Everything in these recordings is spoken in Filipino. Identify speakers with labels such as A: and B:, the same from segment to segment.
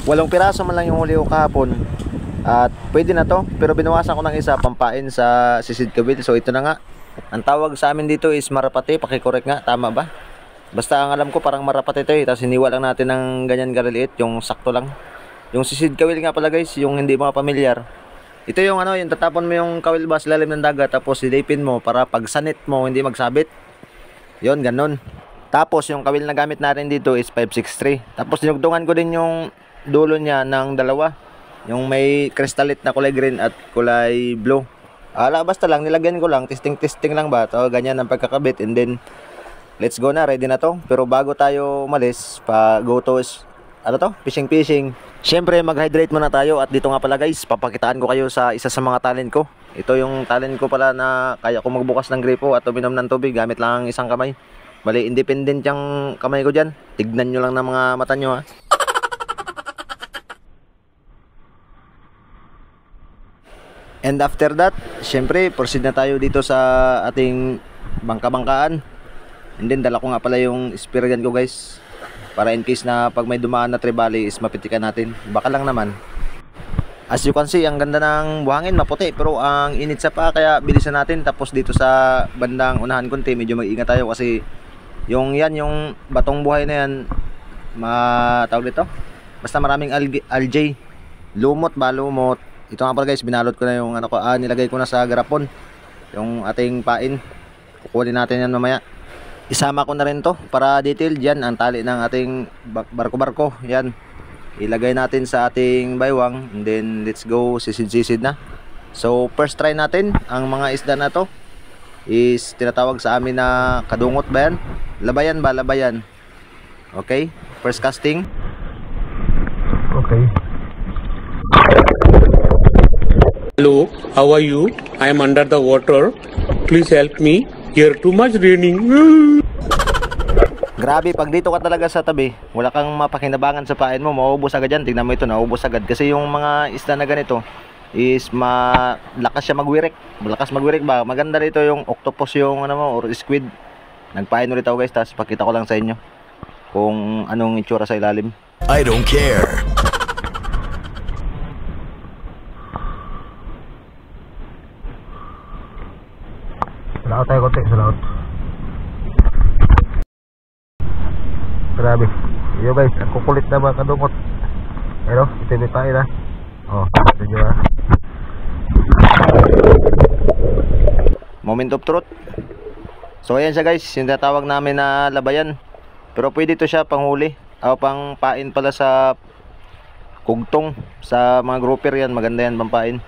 A: 8 piraso man lang yung huli ko kahapon. At pwede na to, pero binawasan ko ng isa pampain sa sisid kawil. So ito na nga. Ang tawag sa amin dito is marapati. Pakicorrect nga, tama ba? Basta ang alam ko parang marapati to eh. Tapos hiniwa lang natin ng ganyan kariliit, yung sakto lang. Yung sisid kawil nga pala guys, yung hindi mga pamilyar. Ito yung ano, yung tatapon mo yung kawil ba sa lalim ng dagat, tapos silipin mo para pag sanit mo hindi magsabit. Yon, ganun. Tapos yung kawil na gamit natin dito is 563. Tapos dinugtungan ko din yung dulo niya ng dalawa. Yung may crystalite na kulay green at kulay blue. Basta lang nilagyan ko lang, testing lang ba to, ganyan ang pagkakabit, and then let's go na, ready na to. Pero bago tayo umalis, go to fishing. Syempre mag-hydrate muna tayo. At dito nga pala guys, papakitaan ko kayo sa isa sa mga talent ko. Ito yung talent ko pala na kaya ko magbukas ng gripo at uminom ng tubig gamit lang ang isang kamay. Bali, independent yung kamay ko dyan. Tignan nyo lang ng mga mata nyo ha. And after that, syempre proceed na tayo dito sa ating bangka-bangkaan. And then dala ko nga pala yung spear gun ko guys, para in case na pag may dumaan na trevally is mapitikan natin. Baka lang naman. As you can see, ang ganda ng buhangin, maputi, pero ang init sa paa kaya bilisan natin. Tapos dito sa bandang unahan konti, medyo mag-ingat tayo kasi yung batong buhay na yan, tawag dito, basta maraming algae, lumot. Ito nga pala guys, binalot ko na yung nilagay ko na sa garapon yung ating pain. Kukunin natin yan mamaya. Isama ko na rin to para detail. Yan ang tali ng ating barko-barko. Yan, ilagay natin sa ating baywang, and then let's go, sisid-sisid na. So first try natin ang mga isda na to is tinatawag sa amin na kadungot ba yan? Labayan. Okay, first casting. Okay.
B: Hello, how are you? I am under the water. Please help me. Here too much raining.
A: Grabe, pag dito ka talaga sa tabi, wala kang mapakinabangan sa pain mo, mauubos agad yan. Tingnan mo ito, naubos agad. Kasi yung mga isda na ganito is malakas siya magwirik. Malakas magwirik ba? Maganda rito yung octopus or squid. Nagpain ulit ako guys, tapos pakita ko lang sa inyo kung anong itsura sa ilalim.
C: I don't care.
A: Salaot tayo konti, salaot. Grabe. Yo guys, ang kukulit na mga kadungot. Pero, ito yung pain ha. Ito nyo ha. Moment of truth. So ayan siya guys, yung tatawag namin na labayan. Pero pwede ito siya panghuli. Pang pain pala sa kugtong. Sa mga grouper yan, maganda yan pampain.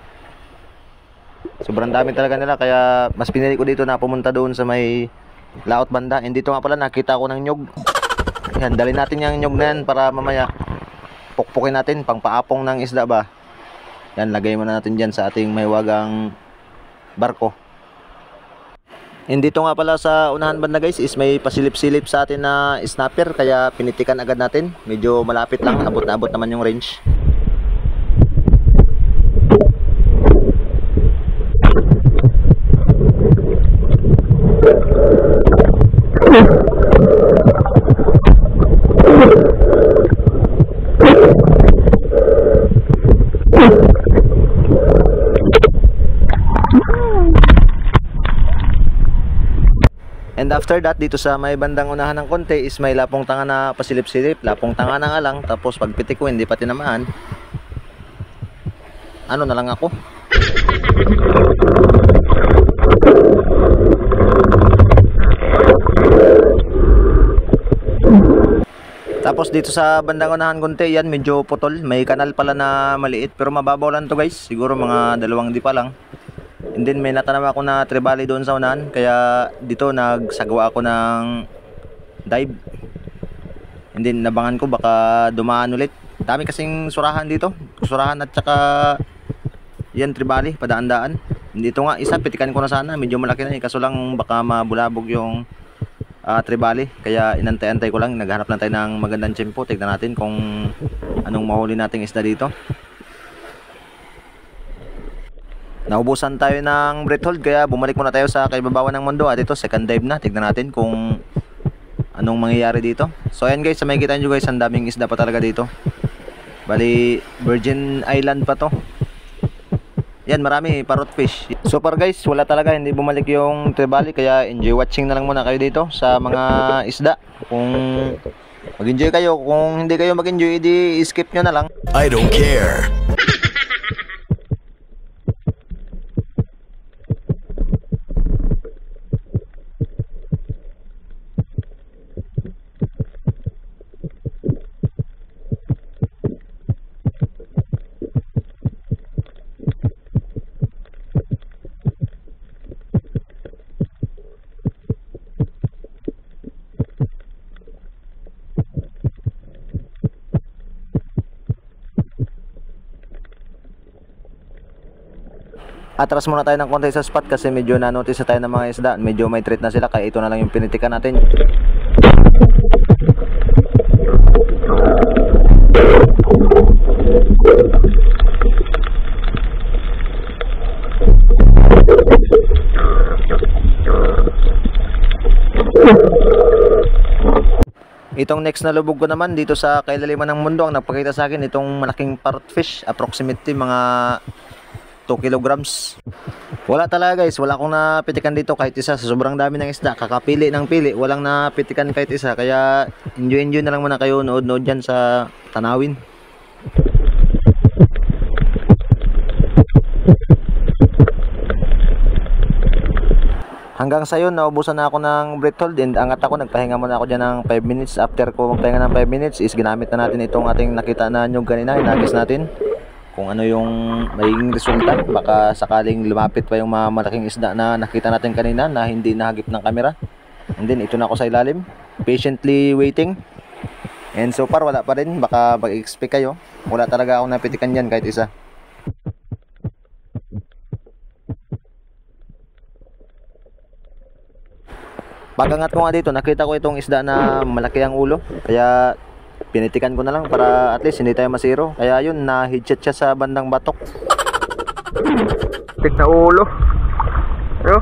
A: Sobrang dami talaga nila, kaya mas pinili ko dito na pumunta doon sa may laot banda. And dito nga pala nakita ko ng nyog. Yan, dalhin natin yung nyog na yan para mamaya pukpukin natin pang paapong ng isda ba. Yan, lagay muna natin dyan sa ating may wagang barko. And dito nga pala sa unahan banda guys is may pasilip-silip sa atin na snapper, kaya pinitikan agad natin. Medyo malapit lang, abot na abot naman yung range. And after that, dito sa may bandang unahan ng konti is may lapong tanga na pasilip-silip. Lapong tanga na nga lang. Tapos pagpitik ko hindi pa tinamaan. Ano na lang ako. Tapos dito sa bandang unahan konti, yan medyo putol. May kanal pala na maliit, pero mababaw lang to guys. Siguro mga 2 di pa lang. And then may natanam ako na trevally doon sa unahan, kaya dito nagsagawa ako ng dive. And then nabangan ko baka dumaan ulit. Dami kasing surahan dito. Surahan at saka yan trevally, padaan-daan. Dito nga isa, pitikan ko na sana. Medyo malaki na kaso lang baka mabulabog yung trevally. Kaya inantay-antay ko lang. Naghanap lang tayo ng magandang tiyempo. Tignan natin kung anong mahuli nating isda dito. Naubusan tayo ng breath hold, kaya bumalik muna tayo sa kaibabawan ng mundo. At ito, second dive na. Tignan natin kung anong mangyayari dito. So ayan guys, sa makikita nyo guys, ang daming isda pa talaga dito. Bali, Virgin Island pa to. Yan, marami parrot fish. So far guys, wala talaga, hindi bumalik yung trevally, kaya enjoy watching na lang muna kayo dito sa mga isda. Kung mag-enjoy kayo, kung hindi kayo mag-enjoy, edi skip nyo na lang.
C: I don't care.
A: Atras muna tayo ng konti sa spot kasi medyo na-notice na tayo ng mga isda. Medyo may treat na sila, kaya ito na lang yung pinitikan natin. Itong next na lubog ko naman dito sa kailaliman ng mundo, ang nagpakita sa akin itong malaking parrot fish, approximately mga 2 kilograms. Wala talaga guys, wala akong napitikan dito kahit isa sa sobrang dami ng isda. Kakapili ng pili, walang napitikan kahit isa. Kaya enjoy na lang muna kayo, nood dyan sa tanawin. Hanggang sa yun, naubusan na ako ng breath hold and angat ako, nagpahinga muna ako dyan ng 5 minutes. After ko magpahinga ng 5 minutes is ginamit na natin itong ating nakita na nyug kanina, inagis natin kung ano yung magiging resulta. Baka sakaling lumapit pa yung mga malaking isda na nakita natin kanina na hindi nahagip ng camera. And then ito na ako sa ilalim, patiently waiting. And so far wala pa rin, baka mag-expect kayo. Wala talaga ako napitikan dyan kahit isa. Pagangat ko nga dito, nakita ko itong isda na malaki ang ulo, kaya pinitikan ko na lang para at least hindi tayo masiro. Kaya yun, na-headshot siya sa bandang batok. Tik na ulo. Yo.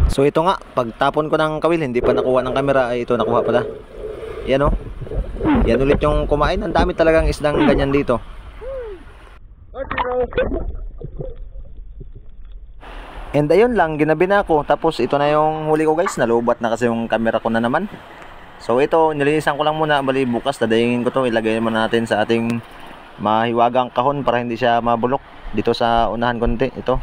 A: So ito nga, pagtapon ko ng kawil, hindi pa nakuha ng camera, ay ito nakuha pala. Yan o. Yan ulit yung kumain. Ang dami talagang isdang ganyan dito. And ayun lang, ginabi na ako. Tapos ito na yung huli ko guys, nalubat na kasi yung camera ko na naman. So ito, nilinisan ko lang muna. Bali bukas, dadayingin ko to. Ilagay naman natin sa ating mahiwagang kahon para hindi siya mabulok. Dito sa unahan konti, ito.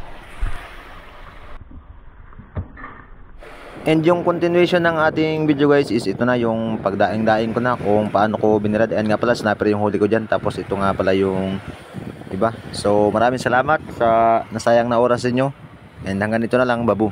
A: And yung continuation ng ating video guys is ito na yung pagdaing-daing ko na kung paano ko binirad. Ayan nga pala, snapper yung huli ko dyan. Tapos ito nga pala yung iba. So maraming salamat sa nasayang na oras ninyo. And hanggang dito na lang, babu.